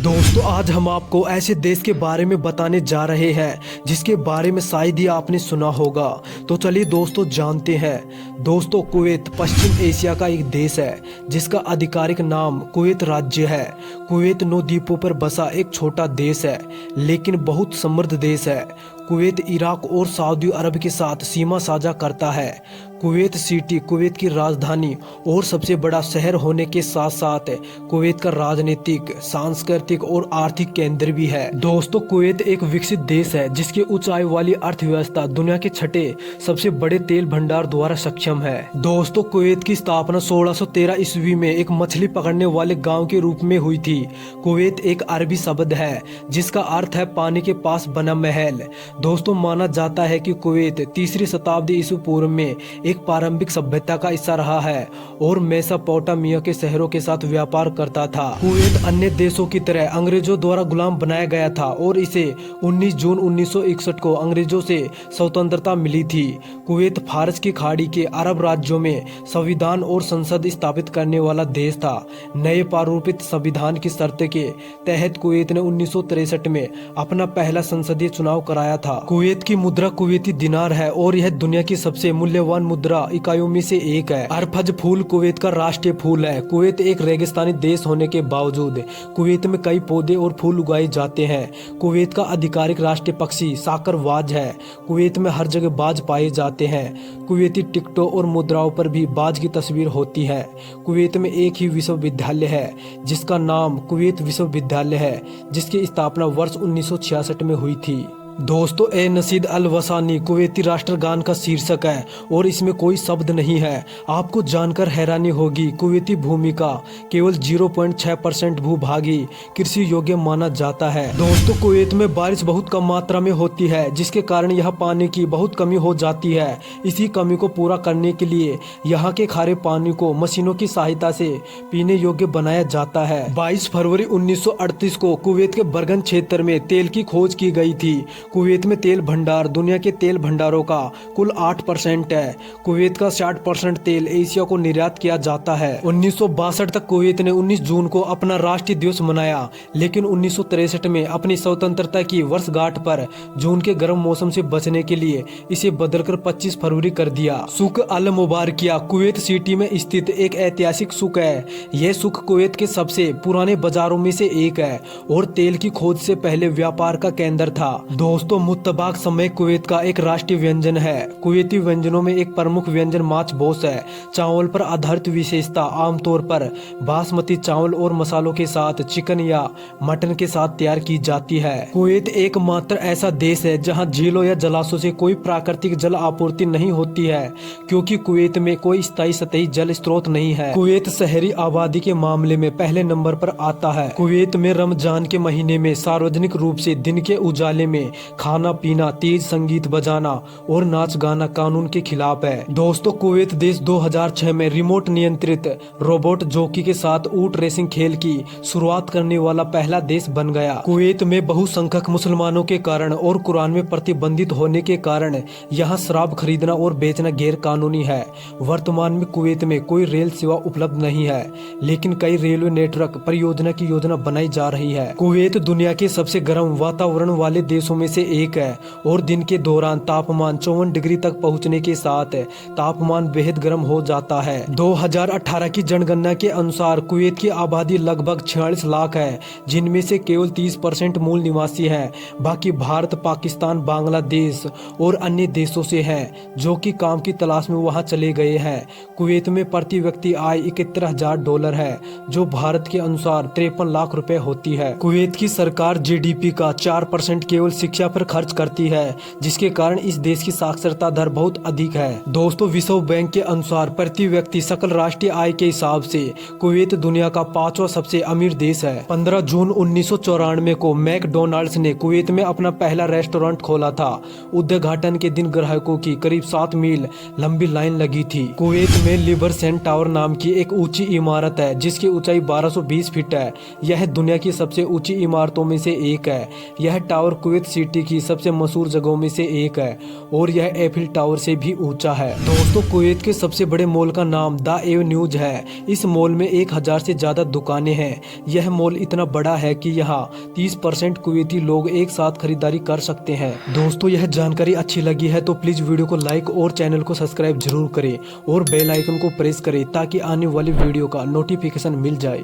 दोस्तों आज हम आपको ऐसे देश के बारे में बताने जा रहे हैं जिसके बारे में शायद ही आपने सुना होगा। तो चलिए दोस्तों जानते हैं। दोस्तों कुवैत पश्चिम एशिया का एक देश है जिसका आधिकारिक नाम कुवैत राज्य है। कुवैत 9 द्वीपों पर बसा एक छोटा देश है लेकिन बहुत समृद्ध देश है। कुवैत इराक और सऊदी अरब के साथ सीमा साझा करता है। कुवैत सिटी कुवैत की राजधानी और सबसे बड़ा शहर होने के साथ साथ कुवैत का राजनीतिक, सांस्कृतिक और आर्थिक केंद्र भी है। दोस्तों कुवैत एक विकसित देश है जिसकी ऊंचाई वाली अर्थव्यवस्था दुनिया के छठे सबसे बड़े तेल भंडार द्वारा सक्षम है। दोस्तों कुवैत की स्थापना 1613 ईस्वी में एक मछली पकड़ने वाले गाँव के रूप में हुई थी। कुवैत एक अरबी शब्द है जिसका अर्थ है पानी के पास बना महल। दोस्तों माना जाता है कि कुवैत 3री शताब्दी ईसा पूर्व में एक प्रारंभिक सभ्यता का हिस्सा रहा है और मेसोपोटामिया के शहरों के साथ व्यापार करता था। कुवैत अन्य देशों की तरह अंग्रेजों द्वारा गुलाम बनाया गया था और इसे 19 जून 1961 को अंग्रेजों से स्वतंत्रता मिली थी। कुवैत फारस की खाड़ी के अरब राज्यों में संविधान और संसद स्थापित करने वाला देश था। नए प्रारूपित संविधान की शर्त के तहत कुवैत ने 1963 में अपना पहला संसदीय चुनाव कराया था। कुवैत की मुद्रा कुवैती दिनार है और यह दुनिया की सबसे मूल्यवान मुद्रा इकाइयों में से एक है। अरफज फूल कुवैत का राष्ट्रीय फूल है। कुवैत एक रेगिस्तानी देश होने के बावजूद कुवैत में कई पौधे और फूल उगाए जाते हैं। कुवैत का आधिकारिक राष्ट्रीय पक्षी साकरवाज है। कुवैत में हर जगह बाज पाए जाते हैं। कुवैती टिकटों और मुद्राओं पर भी बाज की तस्वीर होती है। कुवैत में एक ही विश्वविद्यालय है जिसका नाम कुवैत विश्वविद्यालय है जिसकी स्थापना वर्ष 1966 में हुई थी। दोस्तों ए नसीद अल वसानी कुवैती राष्ट्रगान का शीर्षक है और इसमें कोई शब्द नहीं है। आपको जानकर हैरानी होगी कुवैती भूमि का केवल 0.6% भूभागी कृषि योग्य माना जाता है। दोस्तों कुवैत में बारिश बहुत कम मात्रा में होती है जिसके कारण यहाँ पानी की बहुत कमी हो जाती है। इसी कमी को पूरा करने के लिए यहाँ के खारे पानी को मशीनों की सहायता से पीने योग्य बनाया जाता है। 22 फरवरी 1938 को कुवैत के बरगन क्षेत्र में तेल की खोज की गई थी। कुवैत में तेल भंडार दुनिया के तेल भंडारों का कुल 8% है। कुवैत का 60% तेल एशिया को निर्यात किया जाता है। 1962 तक कुवैत ने 19 जून को अपना राष्ट्रीय दिवस मनाया लेकिन 1963 में अपनी स्वतंत्रता की वर्षगांठ पर जून के गर्म मौसम से बचने के लिए इसे बदलकर 25 फरवरी कर दिया। सुक अल मुबारकिया कुवैत सिटी में स्थित एक ऐतिहासिक सुक है। यह सुक कुवैत के सबसे पुराने बाजारों में से एक है और तेल की खोज से पहले व्यापार का केंद्र था। दोस्तों मुत्तबाक समय कुवैत का एक राष्ट्रीय व्यंजन है। कुवैती व्यंजनों में एक प्रमुख व्यंजन माछ बोस है। चावल पर आधारित विशेषता आमतौर पर बासमती चावल और मसालों के साथ चिकन या मटन के साथ तैयार की जाती है। कुवैत एकमात्र ऐसा देश है जहां झीलों या जलाशयों से कोई प्राकृतिक जल आपूर्ति नहीं होती है क्योंकि कुवैत में कोई स्थायी सतही जल स्रोत नहीं है। कुवैत शहरी आबादी के मामले में पहले नंबर पर आता है। कुवैत में रमजान के महीने में सार्वजनिक रूप से दिन के उजाले में खाना पीना, तेज संगीत बजाना और नाच गाना कानून के खिलाफ है। दोस्तों कुवैत देश 2006 में रिमोट नियंत्रित रोबोट जॉकी के साथ ऊंट रेसिंग खेल की शुरुआत करने वाला पहला देश बन गया। कुवैत में बहुसंख्यक मुसलमानों के कारण और कुरान में प्रतिबंधित होने के कारण यहाँ शराब खरीदना और बेचना गैर कानूनी है। वर्तमान में कुवैत में कोई रेल सेवा उपलब्ध नहीं है लेकिन कई रेलवे नेटवर्क परियोजना की योजना बनाई जा रही है। कुवैत दुनिया के सबसे गर्म वातावरण वाले देशों में से एक है और दिन के दौरान तापमान 54 डिग्री तक पहुंचने के साथ तापमान बेहद गर्म हो जाता है। 2018 की जनगणना के अनुसार कुवैत की आबादी लगभग 46 लाख है जिनमें से केवल 30% मूल निवासी हैं। बाकी भारत, पाकिस्तान, बांग्लादेश और अन्य देशों से हैं जो कि काम की तलाश में वहां चले गए हैं। कुवैत में प्रति व्यक्ति आय $71,000 है जो भारत के अनुसार 53 लाख रुपए होती है। कुवैत की सरकार GDP का 4% केवल शिक्षा पर खर्च करती है जिसके कारण इस देश की साक्षरता दर बहुत अधिक है। दोस्तों विश्व बैंक के अनुसार प्रति व्यक्ति सकल राष्ट्रीय आय के हिसाब से कुवैत दुनिया का 5वां सबसे अमीर देश है। 15 जून 1994 को मैकडोनाल्ड्स ने कुवैत में अपना पहला रेस्टोरेंट खोला था। उद्घाटन के दिन ग्राहकों की करीब 7 मील लंबी लाइन लगी थी। कुवैत में लिबरसेंट टावर नाम की एक ऊंची इमारत है जिसकी ऊंचाई 1220 फीट है। यह दुनिया की सबसे ऊंची इमारतों में से एक है। यह टावर कुवैत सिटी सिटी की सबसे मशहूर जगहों में से एक है और यह एफिल टावर से भी ऊंचा है। दोस्तों, कुवैत के सबसे बड़े मॉल का नाम द एवेन्यूज है। इस मॉल में 1000 से ज्यादा दुकानें हैं। यह मॉल इतना बड़ा है कि यहाँ 30% कुवैती लोग एक साथ खरीदारी कर सकते हैं। दोस्तों, यह जानकारी अच्छी लगी है तो प्लीज वीडियो को लाइक और चैनल को सब्सक्राइब जरूर करें और बेल आइकन को प्रेस करें ताकि आने वाली वीडियो का नोटिफिकेशन मिल जाए।